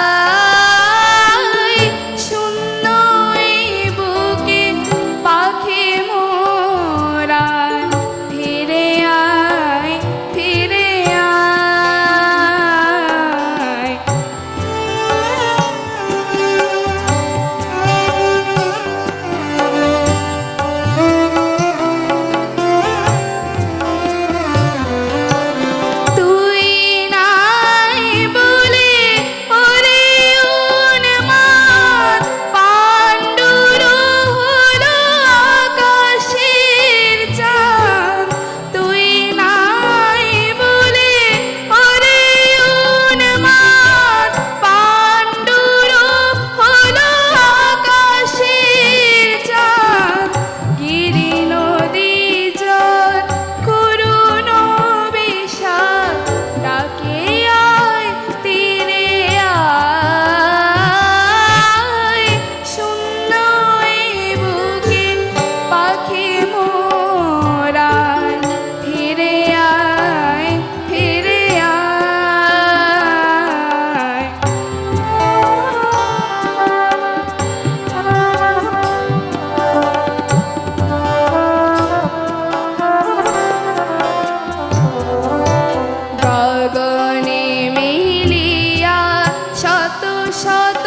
যাই শূন্য এই বুকে পাখি মোরা ফিরে আয় ফিরে আয় তুই নাই বলে ওরে উন্মাদ পাণ্ডুর হলো আকাশের চাঁদ তুই নাই বলে ওরে উন্মাদ পাণ্ডুর হলো আকাশের চাঁদ গিরি নদী জল করুণ বিষাদ ডাকে আয় তীরে আয় শূন্য এই বুকে পাখি মোরা ফিরে আয় ফিরে আয় গগনে মিলিয়া শত শত